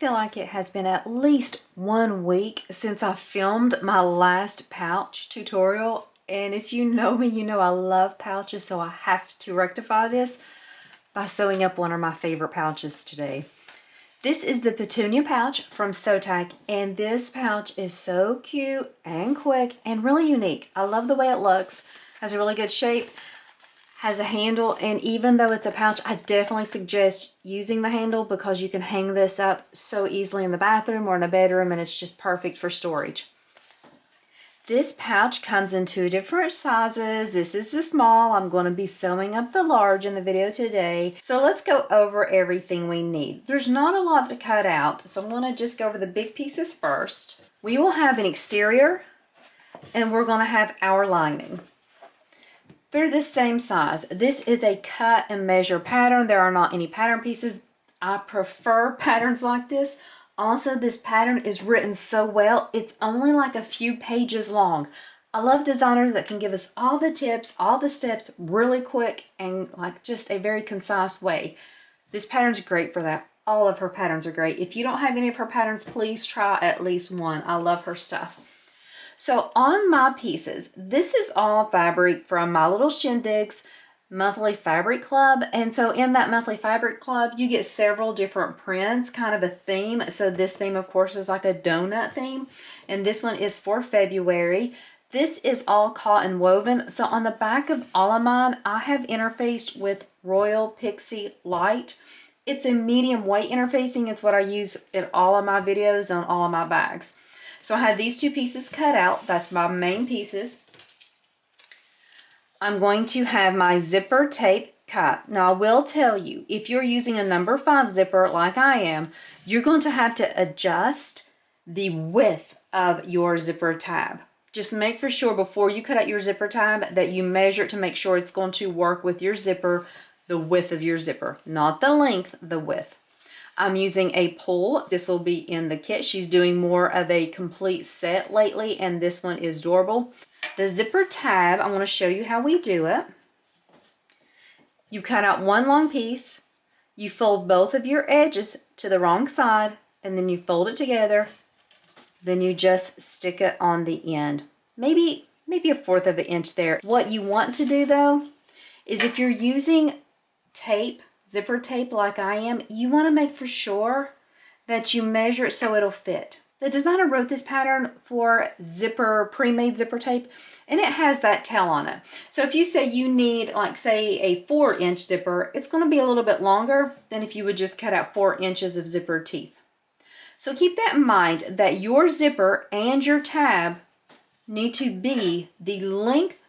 feel like it has been at least 1 week since I filmed my last pouch tutorial. And if you know me, you know I love pouches, so I have to rectify this by sewing up one of my favorite pouches today. This is the Petunia pouch from Sotak, and this pouch is so cute and quick and really unique. I love the way it looks, has a really good shape, has a handle, and even though it's a pouch, I definitely suggest using the handle because you can hang this up so easily in the bathroom or in a bedroom, and it's just perfect for storage. This pouch comes in 2 different sizes. This is the small. I'm going to be sewing up the large in the video today. So let's go over everything we need. There's not a lot to cut out, so I'm going to just go over the big pieces first. We will have an exterior, and we're going to have our lining. They're the same size. This is a cut and measure pattern. There are not any pattern pieces. I prefer patterns like this. Also, this pattern is written so well, it's only like a few pages long. I love designers that can give us all the tips, all the steps really quick and like just a very concise way. This pattern's great for that. All of her patterns are great. If you don't have any of her patterns, please try at least one. I love her stuff. So on my pieces, this is all fabric from my little Shindigs monthly fabric club. And so in that monthly fabric club, you get several different prints, kind of a theme. So this theme, of course, is like a donut theme. And this one is for February. This is all cotton woven. So on the back of all of mine, I have interfaced with Royal Pixie Light. It's a medium weight interfacing. It's what I use in all of my videos on all of my bags. So I had these 2 pieces cut out. That's my main pieces. I'm going to have my zipper tape cut. Now I will tell you, if you're using a number 5 zipper like I am, you're going to have to adjust the width of your zipper tab. Just make for sure before you cut out your zipper tab that you measure it to make sure it's going to work with your zipper, the width of your zipper, not the length, the width. I'm using a pull. This will be in the kit. She's doing more of a complete set lately, and this one is adorable. The zipper tab, I want to show you how we do it. You cut out one long piece, you fold both of your edges to the wrong side, and then you fold it together. Then you just stick it on the end. Maybe a 1/4 of an inch there. What you want to do though, is if you're using tape, zipper tape like I am, you want to make for sure that you measure it so it'll fit. The designer wrote this pattern for zipper, pre-made zipper tape, and it has that tail on it. So if you say you need, like say a 4-inch zipper, it's going to be a little bit longer than if you would just cut out 4 inches of zipper teeth. So keep that in mind that your zipper and your tab need to be the length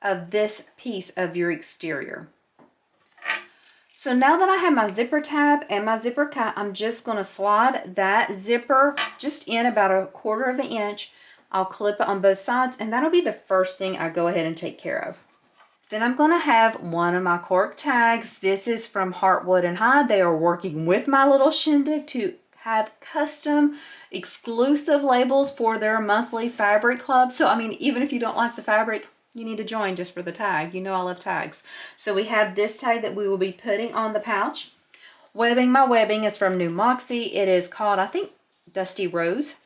of this piece of your exterior. So now that I have my zipper tab and my zipper cut, I'm just going to slide that zipper just in about a 1/4 of an inch. I'll clip it on both sides, and that'll be the first thing I go ahead and take care of. Then I'm going to have one of my cork tags. This is from Heartwood and Hyde. They are working with my little Shindig to have custom exclusive labels for their monthly fabric club. So I mean, even if you don't like the fabric, you need to join just for the tag. You know I love tags. So we have this tag that we will be putting on the pouch. Webbing, my webbing is from New Moxie. It is called, I think, Dusty Rose.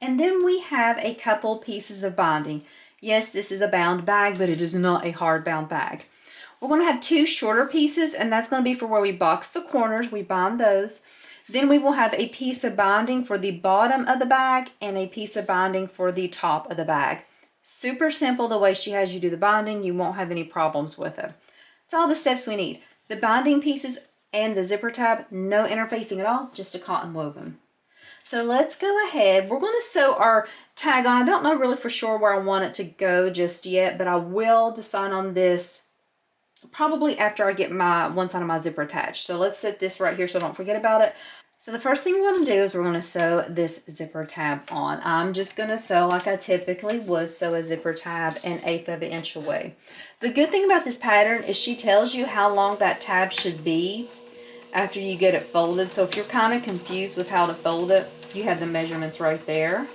And then we have a couple pieces of binding. Yes, this is a bound bag, but it is not a hard bound bag. We're going to have 2 shorter pieces, and that's going to be for where we box the corners. We bind those. Then we will have a piece of binding for the bottom of the bag and a piece of binding for the top of the bag. Super simple the way she has you do the binding. You won't have any problems with it. It's all the steps we need. The binding pieces and the zipper tab, no interfacing at all, just a cotton woven. So let's go ahead. We're going to sew our tag on. I don't know really for sure where I want it to go just yet, but I will decide on this probably after I get my one side of my zipper attached. So let's set this right here so don't forget about it. So the first thing we're going to do is we're going to sew this zipper tab on. I'm just going to sew like I typically would sew a zipper tab 1/8 of an inch away. The good thing about this pattern is she tells you how long that tab should be after you get it folded. So if you're kind of confused with how to fold it, you have the measurements right there.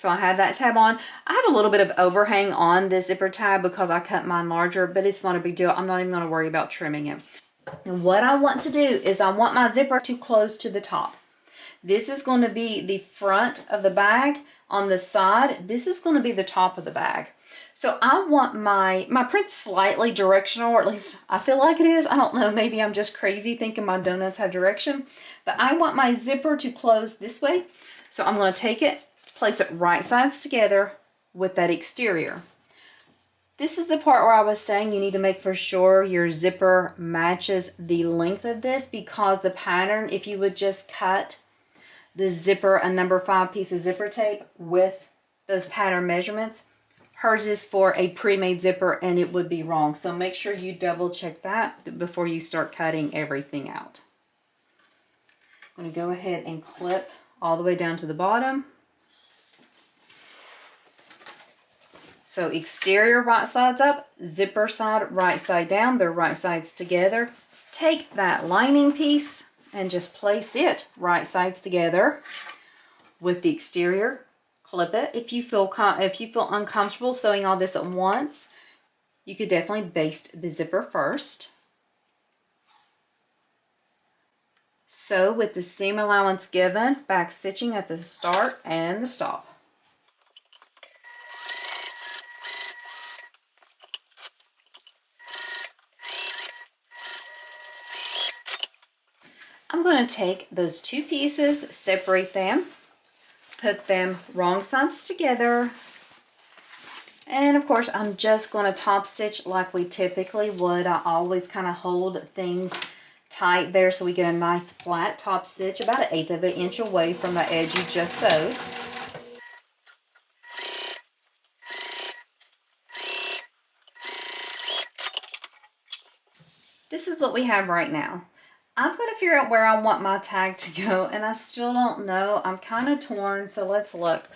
So I have that tab on. I have a little bit of overhang on this zipper tab because I cut mine larger, but it's not a big deal. I'm not even going to worry about trimming it. And what I want to do is I want my zipper to close to the top. This is going to be the front of the bag. On the side, this is going to be the top of the bag. So I want my print's slightly directional, or at least I feel like it is. I don't know, maybe I'm just crazy thinking my donuts have direction. But I want my zipper to close this way. So I'm going to take it, place it right sides together with that exterior. This is the part where I was saying you need to make for sure your zipper matches the length of this, because the pattern, if you would just cut the zipper, a number 5 piece of zipper tape with those pattern measurements, hers is for a pre-made zipper and it would be wrong. So make sure you double check that before you start cutting everything out. I'm going to go ahead and clip all the way down to the bottom. So exterior right sides up, zipper side right side down, they're right sides together. Take that lining piece and just place it right sides together with the exterior. Clip it. If you feel uncomfortable sewing all this at once, you could definitely baste the zipper first. Sew with the seam allowance given, back stitching at the start and the stop. I'm going to take those 2 pieces, separate them, put them wrong sides together, and of course I'm just going to top stitch like we typically would. I always kind of hold things tight there so we get a nice flat top stitch about 1/8 of an inch away from the edge you just sewed. This is what we have right now. I've got to figure out where I want my tag to go, and I still don't know. I'm kind of torn, so let's look.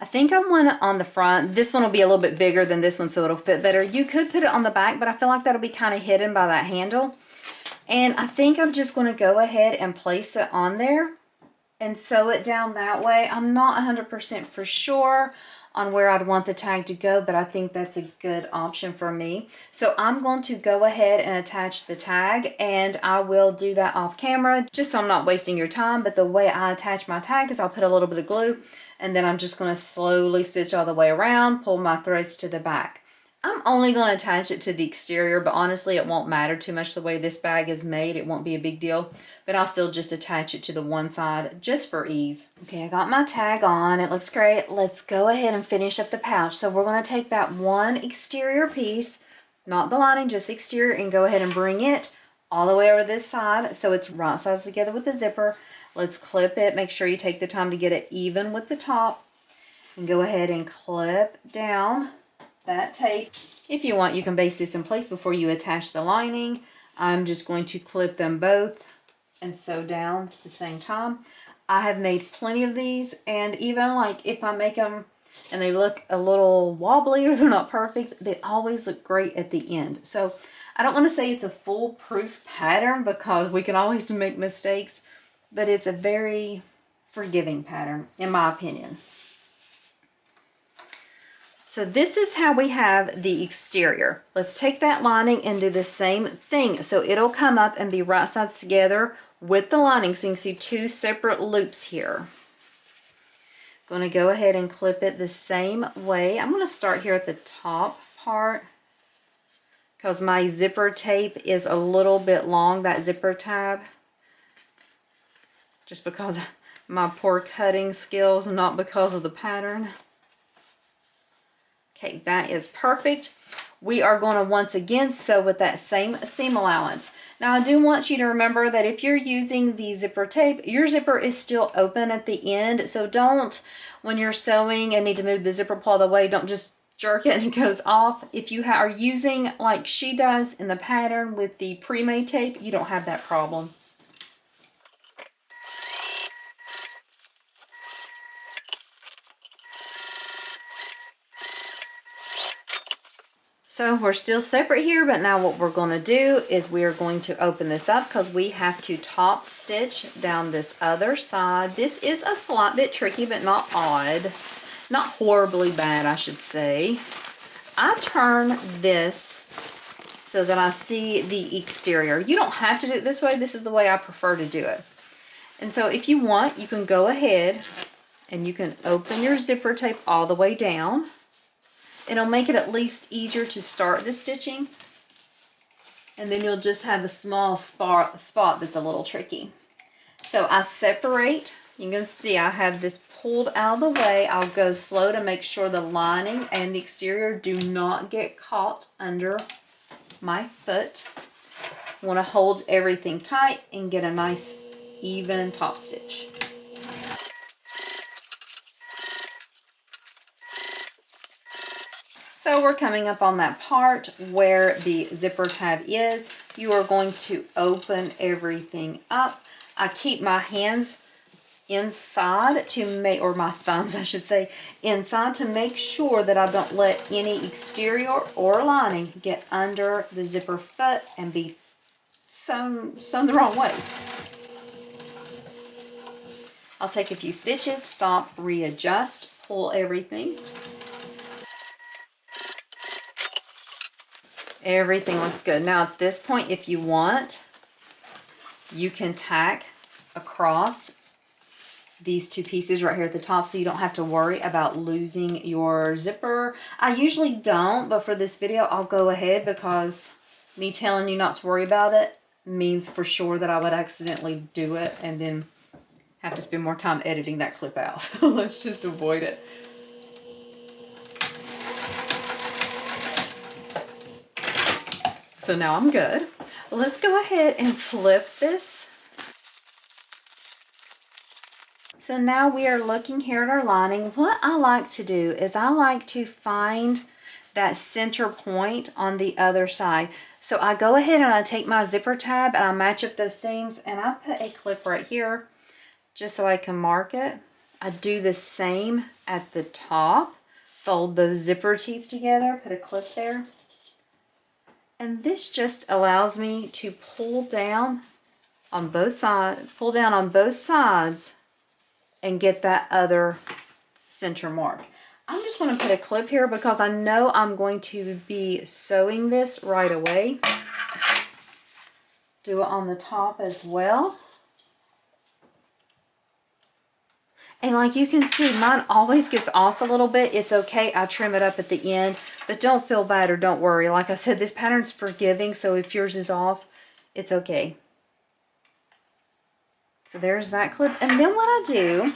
I think I want it on the front. This one will be a little bit bigger than this one, so it'll fit better. You could put it on the back, but I feel like that'll be kind of hidden by that handle. And I think I'm just going to go ahead and place it on there and sew it down that way. I'm not 100% for sure on where I'd want the tag to go, but I think that's a good option for me. So I'm going to go ahead and attach the tag, and I will do that off camera just so I'm not wasting your time. But the way I attach my tag is I'll put a little bit of glue, and then I'm just going to slowly stitch all the way around, pull my threads to the back. I'm only going to attach it to the exterior, but honestly it won't matter too much the way this bag is made. It won't be a big deal, but I'll still just attach it to the one side just for ease. Okay, I got my tag on. It looks great. Let's go ahead and finish up the pouch. So we're going to take that one exterior piece, not the lining, just exterior, and go ahead and bring it all the way over this side so it's right sides together with the zipper. Let's clip it. Make sure you take the time to get it even with the top, and go ahead and clip down that tape. If you want, you can baste this in place before you attach the lining. I'm just going to clip them both and sew down at the same time. I have made plenty of these, and even like if I make them and they look a little wobbly or they're not perfect, they always look great at the end. So I don't want to say it's a foolproof pattern because we can always make mistakes, but it's a very forgiving pattern in my opinion. So this is how we have the exterior. Let's take that lining and do the same thing. So it'll come up and be right sides together with the lining. So you can see 2 separate loops here. Going to go ahead and clip it the same way. I'm going to start here at the top part because my zipper tape is a little bit long, that zipper tab. Just because of my poor cutting skills, not because of the pattern. Okay, that is perfect. We are going to once again sew with that same seam allowance. Now I do want you to remember that if you're using the zipper tape, your zipper is still open at the end. So don't, when you're sewing and need to move the zipper pull the way, don't just jerk it and it goes off. If you are using like she does in the pattern with the pre-made tape, you don't have that problem. So we're still separate here, but now what we're going to do is we are going to open this up because we have to top stitch down this other side. This is a slight bit tricky, but not odd. not horribly bad, I should say. I turn this so that I see the exterior. You don't have to do it this way. This is the way I prefer to do it. And so if you want, you can go ahead and you can open your zipper tape all the way down. It'll make it at least easier to start the stitching. And then you'll just have a small spot that's a little tricky. So I separate. You can see I have this pulled out of the way. I'll go slow to make sure the lining and the exterior do not get caught under my foot. I want to hold everything tight and get a nice even top stitch. So we're coming up on that part where the zipper tab is. You are going to open everything up. I keep my hands inside to make, or my thumbs I should say, inside to make sure that I don't let any exterior or lining get under the zipper foot and be sewn the wrong way. I'll take a few stitches, stop, readjust, pull everything. Everything looks good. Now at this point, if you want, you can tack across these two pieces right here at the top so you don't have to worry about losing your zipper. I usually don't, but for this video I'll go ahead because me telling you not to worry about it means for sure that I would accidentally do it and then have to spend more time editing that clip out. So let's just avoid it. So now I'm good. Let's go ahead and flip this. So now we are looking here at our lining. What I like to do is I like to find that center point on the other side. So I go ahead and I take my zipper tab and I match up those seams and I put a clip right here just so I can mark it. I do the same at the top. Fold those zipper teeth together, put a clip there. And this just allows me to pull down on both sides, and get that other center mark. I'm just going to put a clip here because I know I'm going to be sewing this right away. Do it on the top as well. And like you can see, mine always gets off a little bit. It's okay, I trim it up at the end, but don't feel bad or don't worry. Like I said, this pattern's forgiving, so if yours is off, it's okay. So there's that clip. And then what I do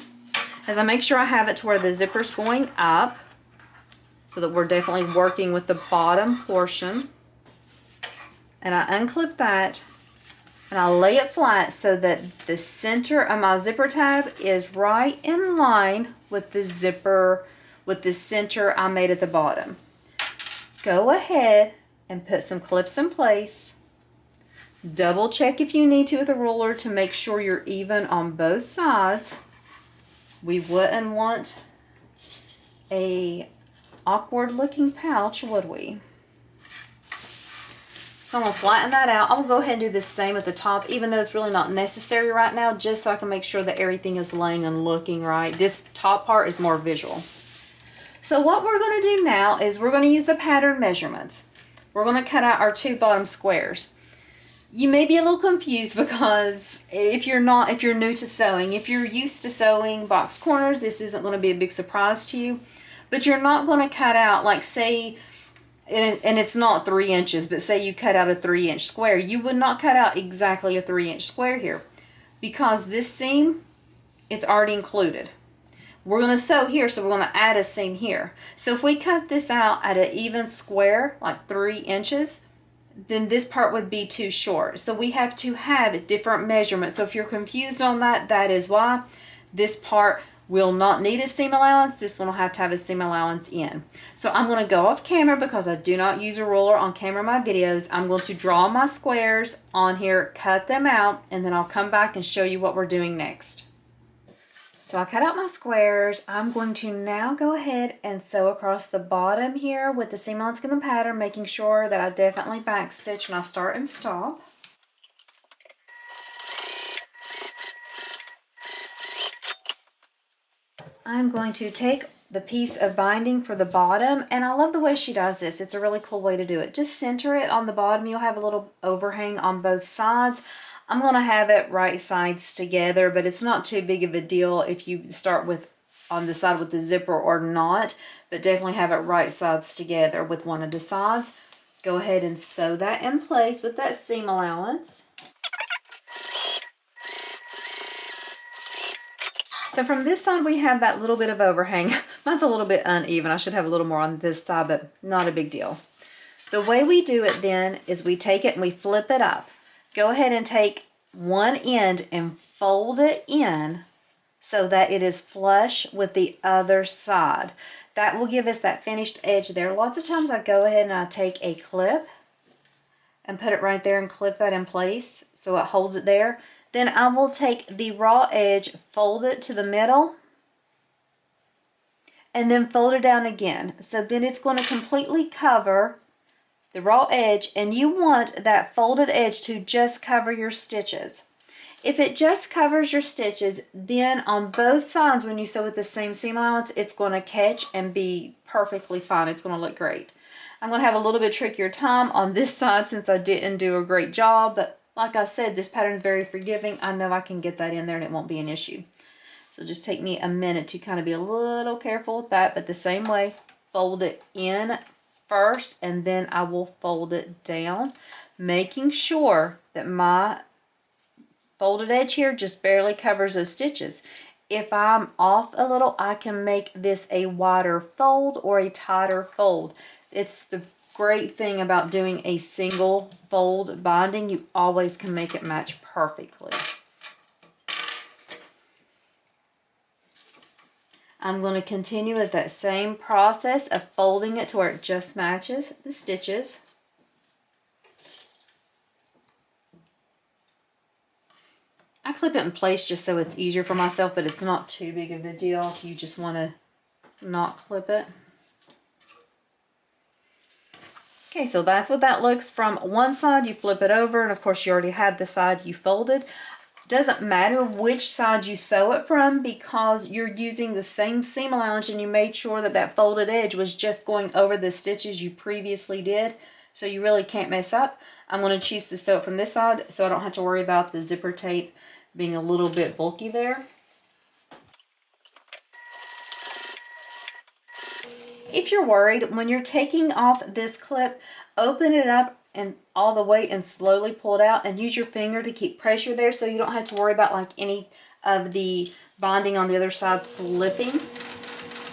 is I make sure I have it to where the zipper's going up so that we're definitely working with the bottom portion. And I unclip that and I lay it flat so that the center of my zipper tab is right in line with the zipper, with the center I made at the bottom. Go ahead and put some clips in place. Double check if you need to with a ruler to make sure you're even on both sides. We wouldn't want a awkward looking pouch, would we? So I'm going to flatten that out. I'll go ahead and do the same at the top, even though it's really not necessary right now, just so I can make sure that everything is laying and looking right. This top part is more visual. So what we're going to do now is we're going to use the pattern measurements. We're going to cut out our two bottom squares. You may be a little confused because if you're new to sewing, if you're used to sewing box corners, this isn't going to be a big surprise to you. But you're not going to cut out, like say, and it's not 3 inches, but say you cut out a 3-inch square. You would not cut out exactly a 3-inch square here because this seam, it's already included. We're going to sew here, so we're going to add a seam here. So if we cut this out at an even square, like 3 inches, then this part would be too short. So we have to have different measurements. So if you're confused on that, that is why. This part will not need a seam allowance. This one will have to have a seam allowance in. So I'm going to go off camera because I do not use a ruler on camera in my videos. I'm going to draw my squares on here, cut them out, and then I'll come back and show you what we're doing next. So I cut out my squares. I'm going to now go ahead and sew across the bottom here with the seam allowance in the pattern, making sure that I definitely backstitch when I start and stop. I'm going to take the piece of binding for the bottom, and I love the way she does this. It's a really cool way to do it. Just center it on the bottom. You'll have a little overhang on both sides. I'm going to have it right sides together, but it's not too big of a deal if you start with on the side with the zipper or not, but definitely have it right sides together with one of the sides. Go ahead and sew that in place with that seam allowance. So from this side, we have that little bit of overhang. Mine's a little bit uneven. I should have a little more on this side, but not a big deal. The way we do it then is we take it and we flip it up. Go ahead and take one end and fold it in so that it is flush with the other side. That will give us that finished edge there. Lots of times I go ahead and I take a clip and put it right there and clip that in place so it holds it there. Then I will take the raw edge, fold it to the middle, and then fold it down again. So then it's going to completely cover the raw edge, and you want that folded edge to just cover your stitches. If it just covers your stitches, then on both sides when you sew with the same seam allowance, it's going to catch and be perfectly fine. It's going to look great. I'm going to have a little bit trickier time on this side since I didn't do a great job, but like I said, this pattern is very forgiving. I know I can get that in there and it won't be an issue. So just take me a minute to kind of be a little careful with that, but the same way, fold it in first and then I will fold it down, making sure that my folded edge here just barely covers those stitches. If I'm off a little, I can make this a wider fold or a tighter fold. It's the great thing about doing a single fold binding. You always can make it match perfectly. I'm going to continue with that same process of folding it to where it just matches the stitches. I clip it in place just so it's easier for myself, but it's not too big of a deal if you just want to not clip it. Okay, so that's what that looks from one side. You flip it over, and of course you already had the side you folded. Doesn't matter which side you sew it from because you're using the same seam allowance and you made sure that that folded edge was just going over the stitches you previously did, so you really can't mess up. I'm going to choose to sew it from this side so I don't have to worry about the zipper tape being a little bit bulky there. If you're worried, when you're taking off this clip, open it up and all the way and slowly pull it out and use your finger to keep pressure there so you don't have to worry about like any of the binding on the other side slipping.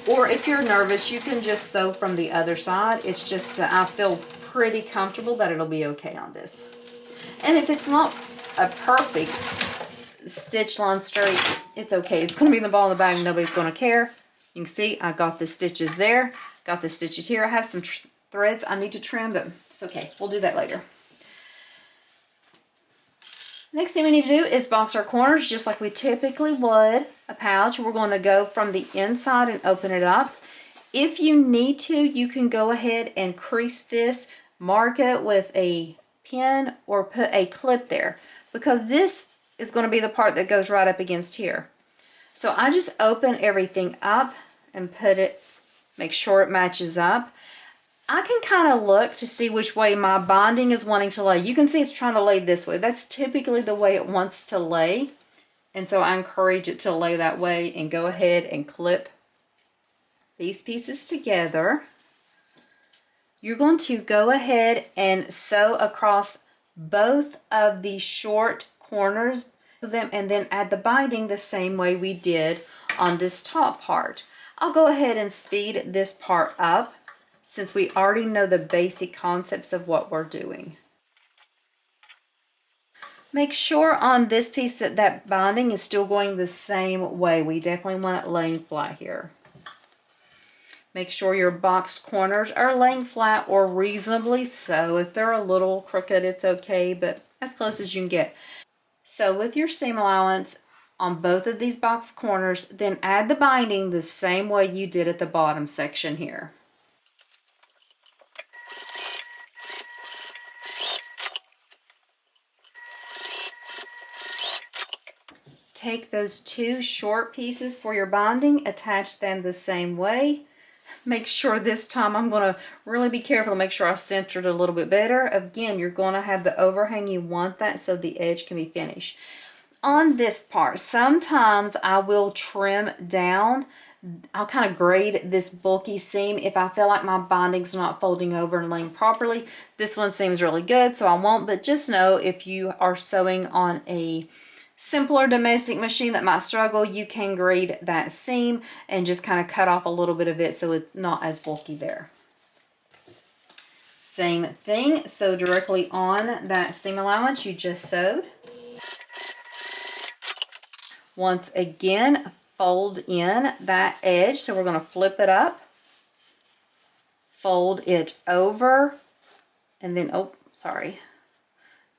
Or if you're nervous, you can just sew from the other side. It's just I feel pretty comfortable that it'll be okay on this. And if it's not a perfect stitch line straight, it's okay. It's going to be in the ball of the bag. Nobody's going to care. You can see I got the stitches there. Got the stitches here. I have some threads I need to trim, but it's okay. We'll do that later. Next thing we need to do is box our corners just like we typically would a pouch. We're going to go from the inside and open it up. If you need to, you can go ahead and crease this, mark it with a pin or put a clip there because this is going to be the part that goes right up against here. So I just open everything up and put it, make sure it matches up. I can kind of look to see which way my binding is wanting to lay. You can see it's trying to lay this way. That's typically the way it wants to lay. And so I encourage it to lay that way and go ahead and clip these pieces together. You're going to go ahead and sew across both of the short corners of them and then add the binding the same way we did on this top part. I'll go ahead and speed this part up since we already know the basic concepts of what we're doing. Make sure on this piece that that binding is still going the same way. We definitely want it laying flat here. Make sure your boxed corners are laying flat or reasonably so. If they're a little crooked, it's okay, but as close as you can get. So with your seam allowance on both of these box corners, then add the binding the same way you did at the bottom section here. take those two short pieces for your binding, attach them the same way. Make sure this time I'm going to really be careful to make sure I centered it a little bit better. Again, you're going to have the overhang. You want that so the edge can be finished. On this part, sometimes I will trim down. I'll kind of grade this bulky seam if I feel like my binding's not folding over and laying properly. This one seems really good, so I won't, but just know if you are sewing on a simpler domestic machine that might struggle, you can grade that seam and just kind of cut off a little bit of it so it's not as bulky there. Same thing, sew directly on that seam allowance you just sewed. Once again, fold in that edge, so we're going to flip it up, fold it over, and then,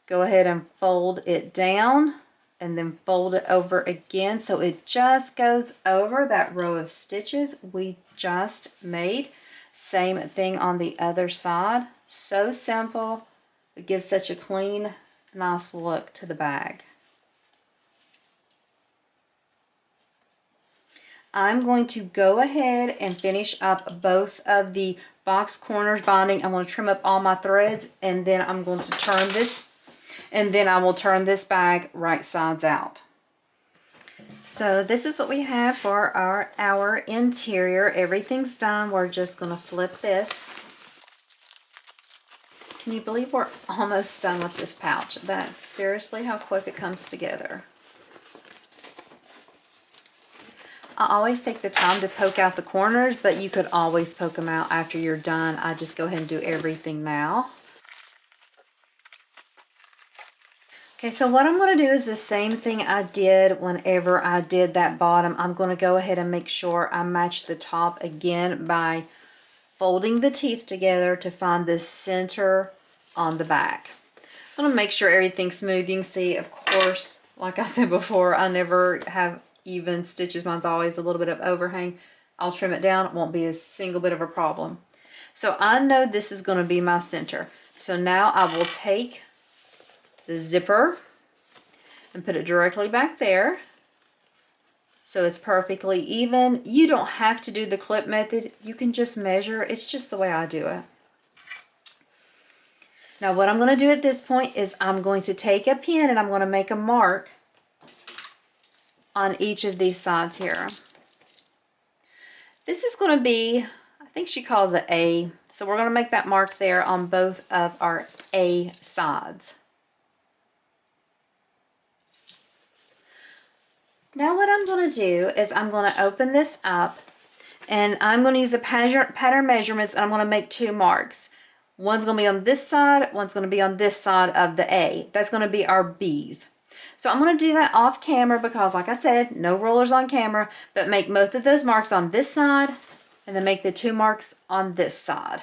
go ahead and fold it down, and then fold it over again so it just goes over that row of stitches we just made. Same thing on the other side. So simple. It gives such a clean, nice look to the bag. I'm going to go ahead and finish up both of the box corners binding. I'm going to trim up all my threads, and then I'm going to turn this, and then I will turn this bag right sides out. So this is what we have for our interior. Everything's done. We're just going to flip this. Can you believe we're almost done with this pouch? That's seriously how quick it comes together. I always take the time to poke out the corners, but you could always poke them out after you're done. I just go ahead and do everything now. Okay, so what I'm going to do is the same thing I did whenever I did that bottom. I'm going to go ahead and make sure I match the top again by folding the teeth together to find the center on the back. I'm going to make sure everything's smooth. You can see, of course, like I said before, I never have even stitches. Mine's always a little bit of overhang. I'll trim it down. It won't be a single bit of a problem. So I know this is going to be my center. So now I will take the zipper and put it directly back there so it's perfectly even. You don't have to do the clip method. You can just measure. It's just the way I do it. Now what I'm going to do at this point is I'm going to take a pin and I'm going to make a mark on each of these sides here. This is going to be, I think she calls it A, so we're going to make that mark there on both of our A sides. Now what I'm going to do is I'm going to open this up and I'm going to use the pattern measurements, and I'm going to make two marks. One's going to be on this side, one's going to be on this side of the A. That's going to be our B's. So I'm going to do that off camera because, like I said, no rulers on camera, but make both of those marks on this side and then make the two marks on this side.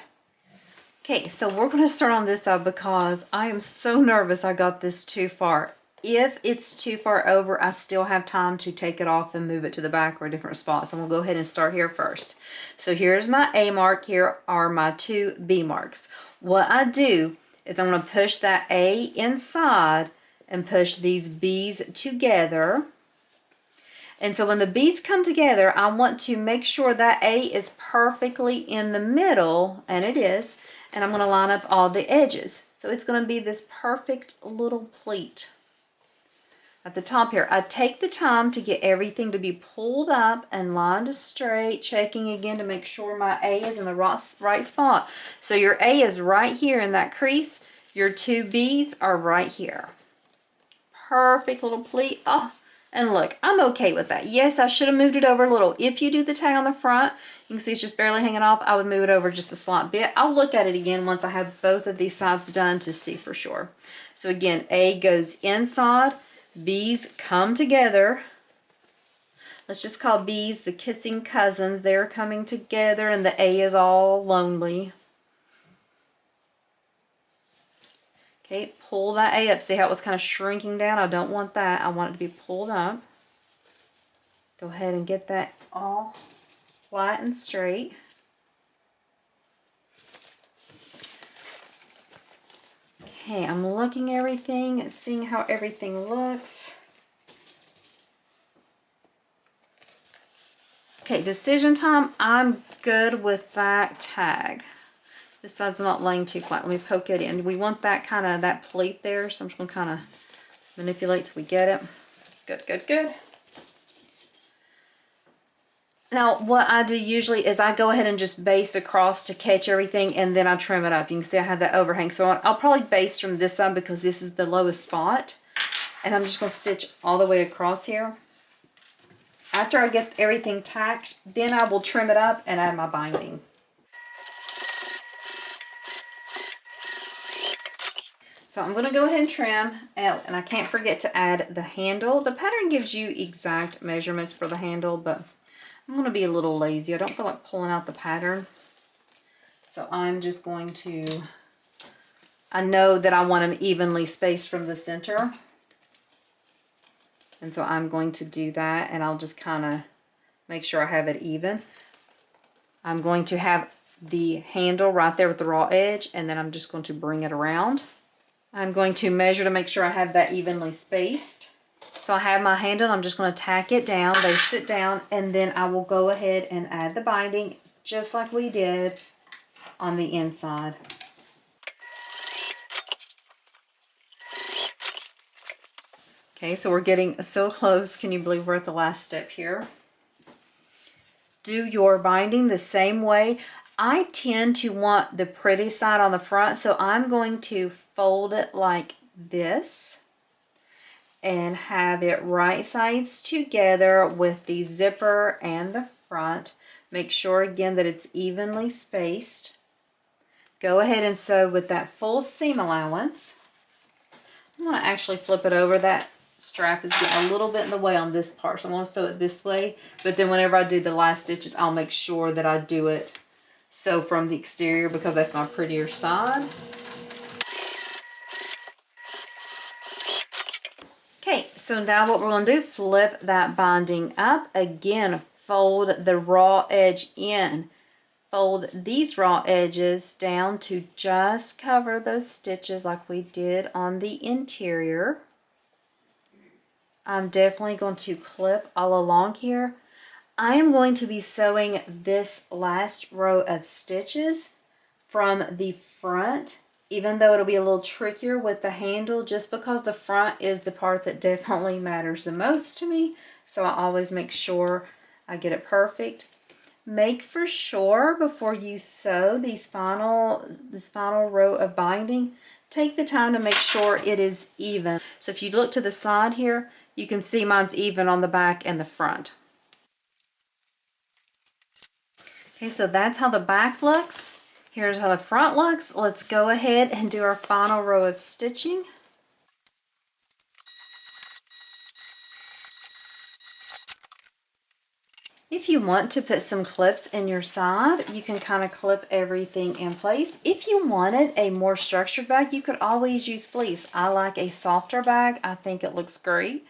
Okay, so we're going to start on this side because I am so nervous I got this too far. If it's too far over, I still have time to take it off and move it to the back or a different spot. So I'm going to go ahead and start here first. So here's my A mark. Here are my two B marks. What I do is I'm going to push that A inside and push these B's together. And so when the B's come together, I want to make sure that A is perfectly in the middle, and it is, and I'm going to line up all the edges. So it's going to be this perfect little pleat at the top here. I take the time to get everything to be pulled up and lined straight, checking again to make sure my A is in the right spot. So your A is right here in that crease. Your two B's are right here. Perfect little pleat. Oh, and look, I'm okay with that. Yes, I should have moved it over a little. If you do the tag on the front, you can see it's just barely hanging off. I would move it over just a slight bit. I'll look at it again once I have both of these sides done to see for sure. So again, A goes inside, B's come together. Let's just call B's the kissing cousins. They're coming together and the A is all lonely. Okay, pull that A up. See how it was kind of shrinking down? I don't want that. I want it to be pulled up. Go ahead and get that all flat and straight. Okay, I'm looking at everything, seeing how everything looks. Okay, decision time. I'm good with that tag. This side's not laying too flat. Let me poke it in. We want that kind of, that pleat there, so I'm just gonna kind of manipulate till we get it. Good, good, good. Now, what I do usually is I go ahead and just baste across to catch everything, and then I trim it up. You can see I have that overhang. So I'll probably baste from this side because this is the lowest spot. And I'm just gonna stitch all the way across here. After I get everything tacked, then I will trim it up and add my binding. So I'm going to go ahead and trim, and I can't forget to add the handle. The pattern gives you exact measurements for the handle, but I'm going to be a little lazy. I don't feel like pulling out the pattern. So I'm just going to, I know that I want them evenly spaced from the center. And so I'm going to do that, and I'll just kind of make sure I have it even. I'm going to have the handle right there with the raw edge, and then I'm just going to bring it around. I'm going to measure to make sure I have that evenly spaced. So I have my handle, I'm just going to tack it down, baste it down, and then I will go ahead and add the binding just like we did on the inside. Okay, so we're getting so close. Can you believe we're at the last step here? Do your binding the same way. I tend to want the pretty side on the front, so I'm going to fold it like this and have it right sides together with the zipper and the front. Make sure again that it's evenly spaced. Go ahead and sew with that full seam allowance. I'm going to actually flip it over. That strap is getting a little bit in the way on this part, so I'm going to sew it this way, but then whenever I do the last stitches, I'll make sure that I do it sew from the exterior because that's my prettier side. Okay, so now what we're going to do, flip that binding up. Again, fold the raw edge in. Fold these raw edges down to just cover those stitches like we did on the interior. I'm definitely going to clip all along here. I am going to be sewing this last row of stitches from the front, even though it'll be a little trickier with the handle, just because the front is the part that definitely matters the most to me. So I always make sure I get it perfect. Make for sure before you sew this final row of binding, take the time to make sure it is even. So if you look to the side here, you can see mine's even on the back and the front. Okay, so that's how the back looks. Here's how the front looks. Let's go ahead and do our final row of stitching. If you want to put some clips in your side, you can kind of clip everything in place. If you wanted a more structured bag, you could always use fleece. I like a softer bag. I think it looks great.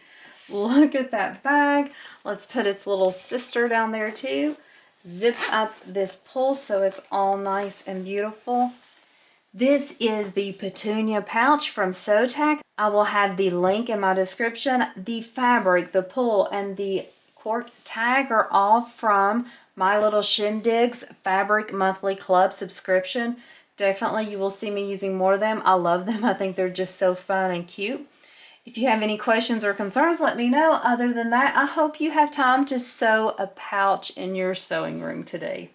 Look at that bag. Let's put its little sister down there too. Zip up this pull so it's all nice and beautiful. This is the Petunia pouch from Sotak. I will have the link in my description. The fabric, the pull, and the cork tag are all from my little Shindig's Fabric Monthly Club subscription. Definitely you will see me using more of them. I love them. I think they're just so fun and cute. If you have any questions or concerns, let me know. Other than that, I hope you have time to sew a pouch in your sewing room today.